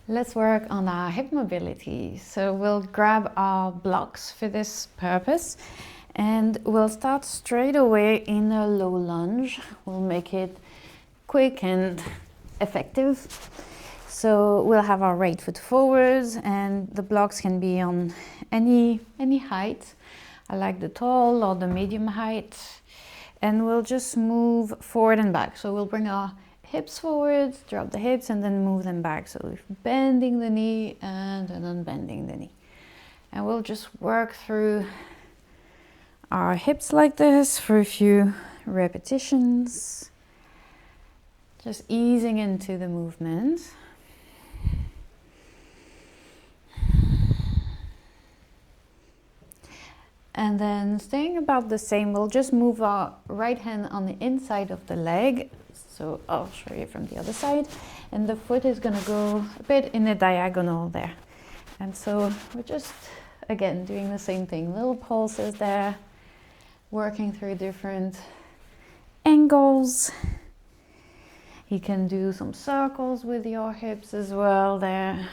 Let's work on our hip mobility. So we'll grab our blocks for this purpose and we'll start straight away in a low lunge. We'll make it quick and effective. So we'll have our right foot forwards and the blocks can be on any height. I like the tall or the medium height. And we'll just move forward and back. So we'll bring our hips forwards, drop the hips, and then move them back. So we're bending the knee and then unbending the knee. And we'll just work through our hips like this for a few repetitions. Just easing into the movement. And then staying about the same, we'll just move our right hand on the inside of the leg. So I'll show you from the other side. And the foot is going to go a bit in a diagonal there. And so we're just, again, doing the same thing. Little pulses there, working through different angles. You can do some circles with your hips as well there.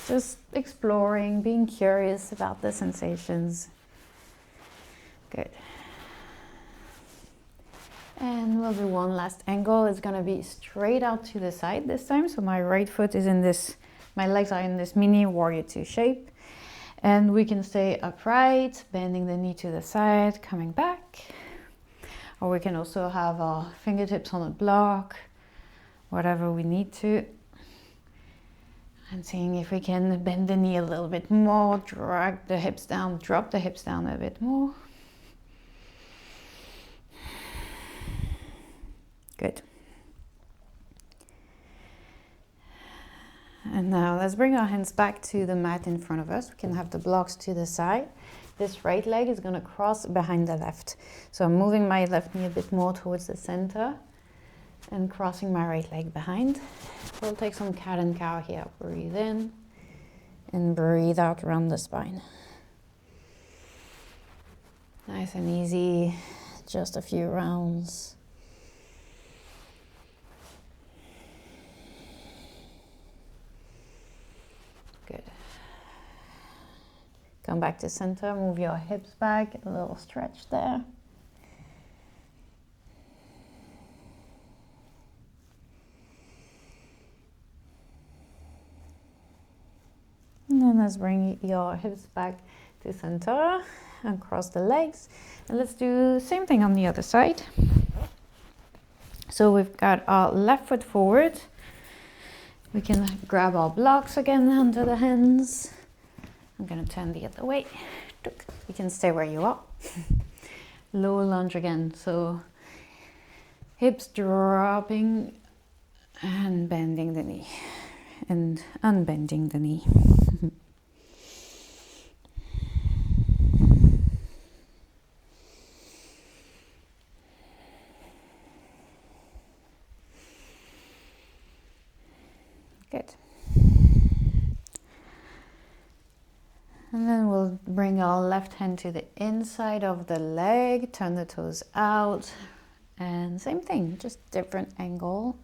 Just exploring, being curious about the sensations. Good. And we'll do one last angle. It's going to be straight out to the side this time. So my right foot is in this, my legs are in this mini warrior two shape. And we can stay upright, bending the knee to the side, coming back. Or we can also have our fingertips on a block, whatever we need to. And seeing if we can bend the knee a little bit more, drag the hips down, drop the hips down a bit more. Good. And now let's bring our hands back to the mat in front of us. We can have the blocks to the side. This right leg is going to cross behind the left. So I'm moving my left knee a bit more towards the center and crossing my right leg behind. We'll take some cat and cow here. Breathe in and breathe out around the spine. Nice and easy, just a few rounds. Good. Come back to center, move your hips back, a little stretch there. And then let's bring your hips back to center and cross the legs. And let's do the same thing on the other side. So we've got our left foot forward. We can grab our blocks again under the hands. I'm going to turn the other way. You can stay where you are. Low lunge again. So hips dropping and bending the knee and unbending the knee. Good. And then we'll bring our left hand to the inside of the leg, turn the toes out, and same thing, just different angle.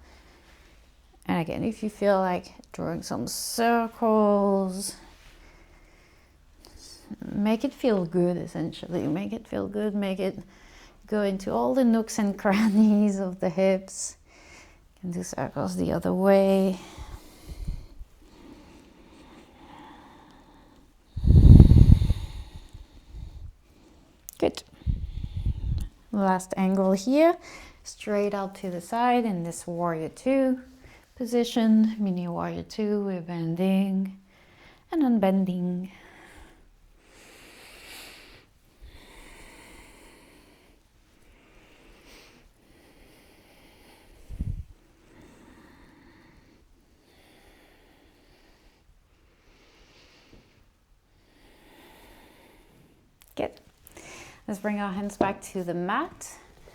And again, if you feel like drawing some circles, make it feel good essentially. Make it feel good, make it go into all the nooks and crannies of the hips. You can do circles the other way. Good. Last angle here, straight out to the side in this warrior two position, mini warrior two. We're bending and unbending. Good. Let's bring our hands back to the mat.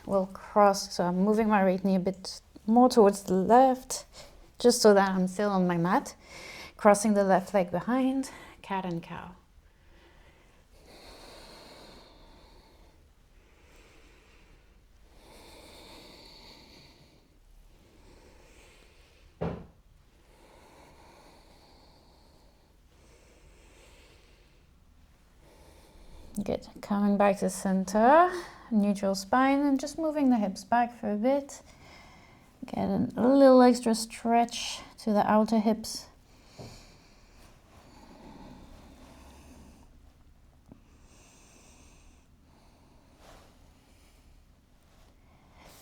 We'll cross, so I'm moving my right knee a bit more towards the left, just so that I'm still on my mat. Crossing the left leg behind, cat and cow. Good. Coming back to center, neutral spine, and just moving the hips back for a bit. Get a little extra stretch to the outer hips.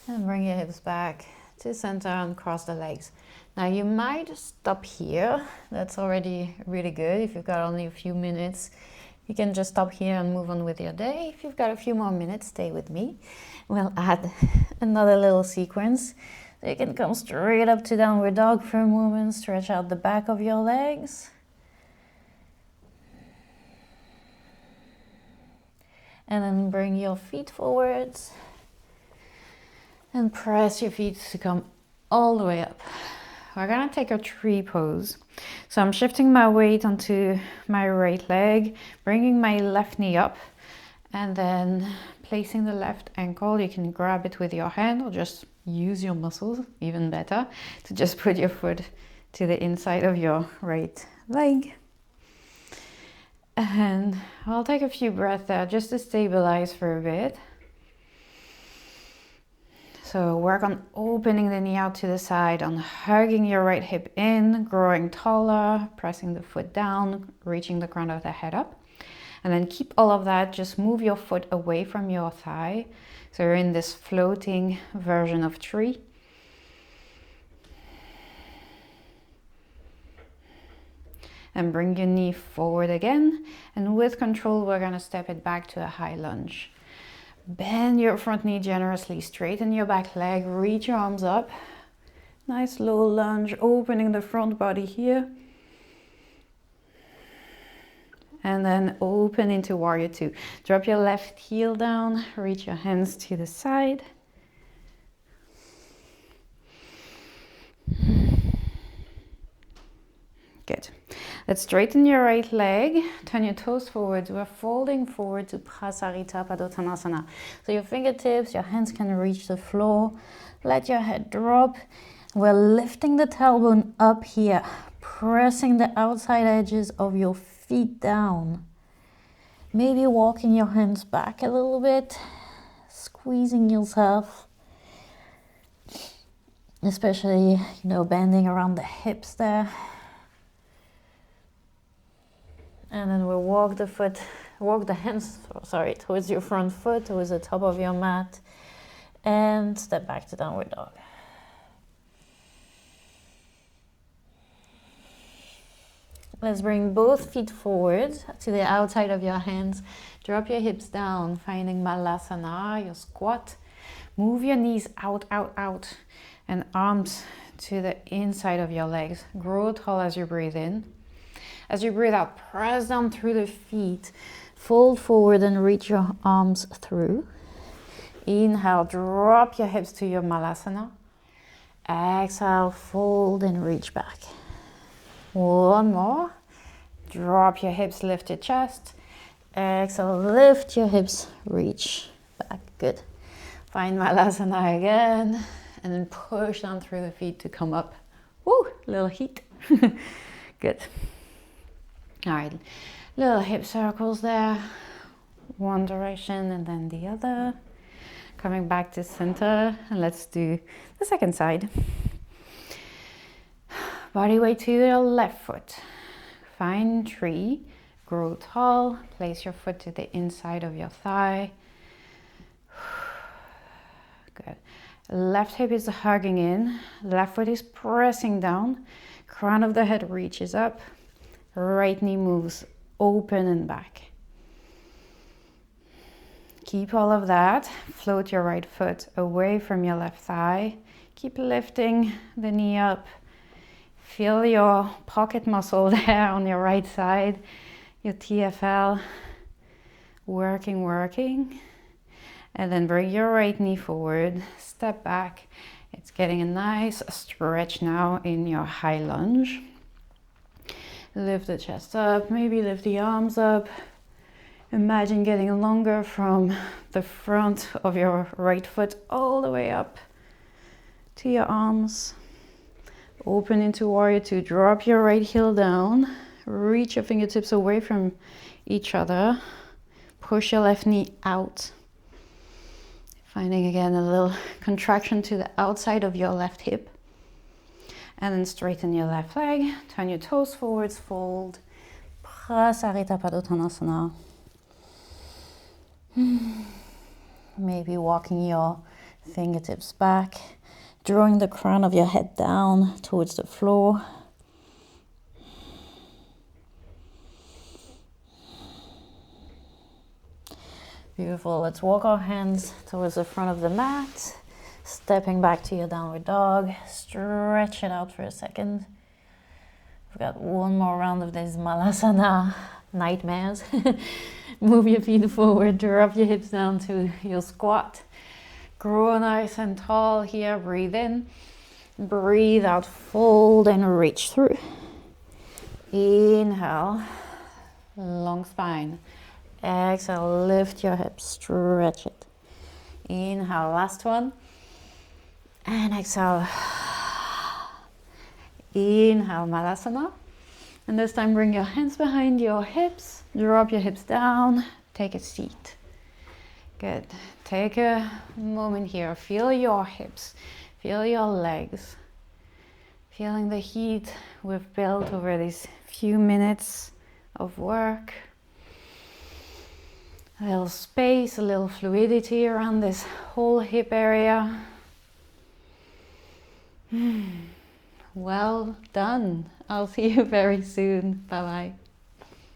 And bring your hips back to center and cross the legs. Now you might stop here. That's already really good. If you've got only a few minutes, you can just stop here and move on with your day. If you've got a few more minutes, stay with me. We'll add another little sequence. So you can come straight up to downward dog for a moment. Stretch out the back of your legs. And then bring your feet forwards. And press your feet to come all the way up. We're gonna take a tree pose. So I'm shifting my weight onto my right leg, bringing my left knee up, and then placing the left ankle. You can grab it with your hand or just use your muscles, even better, to just put your foot to the inside of your right leg. And I'll take a few breaths there just to stabilize for a bit. So work on opening the knee out to the side, on hugging your right hip in, growing taller, pressing the foot down, reaching the crown of the head up. And then keep all of that, just move your foot away from your thigh. So you're in this floating version of tree. And bring your knee forward again. And with control, we're gonna step it back to a high lunge. Bend your front knee generously, straighten your back leg, reach your arms up. Nice low lunge, opening the front body here. And then open into warrior two. Drop your left heel down, reach your hands to the side. Good. Let's straighten your right leg, turn your toes forward. We're folding forward to Prasarita Padottanasana. So your fingertips, your hands can reach the floor. Let your head drop. We're lifting the tailbone up here, pressing the outside edges of your feet down. Maybe walking your hands back a little bit, squeezing yourself. Especially, bending around the hips there. And then we'll walk the hands towards your front foot, towards the top of your mat, and step back to downward dog. Let's bring both feet forward to the outside of your hands. Drop your hips down, finding Malasana, your squat. Move your knees out, and arms to the inside of your legs. Grow tall as you breathe in. As you breathe out, press down through the feet, fold forward and reach your arms through. Inhale, drop your hips to your Malasana. Exhale, fold and reach back. One more. Drop your hips, lift your chest. Exhale, lift your hips, reach back. Good. Find Malasana again, and then push down through the feet to come up. Woo, little heat. Good. All right, little hip circles there. One direction and then the other. Coming back to center, and let's do the second side. Body weight to your left foot. Find tree, grow tall, place your foot to the inside of your thigh. Good. Left hip is hugging in, left foot is pressing down, crown of the head reaches up. Right knee moves open and back. Keep all of that. Float your right foot away from your left thigh. Keep lifting the knee up. Feel your pocket muscle there on your right side. Your TFL. Working. And then bring your right knee forward. Step back. It's getting a nice stretch now in your high lunge. Lift the chest up, maybe lift the arms up. Imagine getting longer from the front of your right foot all the way up to your arms. Open into warrior two. Drop your right heel down. Reach your fingertips away from each other. push your left knee out. Finding again a little contraction to the outside of your left hip. And then straighten your left leg, turn your toes forwards, fold. Prasarita Padottanasana. Maybe walking your fingertips back, drawing the crown of your head down towards the floor. Beautiful. Let's walk our hands towards the front of the mat. Stepping back to your downward dog. Stretch it out for a second. We've got one more round of these Malasana nightmares. Move your feet forward, drop your hips down to your squat. Grow nice and tall here. Breathe in. Breathe out. Fold and reach through. Inhale. Long spine. Exhale, lift your hips, stretch it. Inhale, last one. And exhale. Inhale, Malasana. And this time bring your hands behind your hips. Drop your hips down. Take a seat. Good. Take a moment here. Feel your hips. Feel your legs. Feeling the heat we've built over these few minutes of work. A little space, a little fluidity around this whole hip area. Well done. I'll see you very soon. Bye-bye.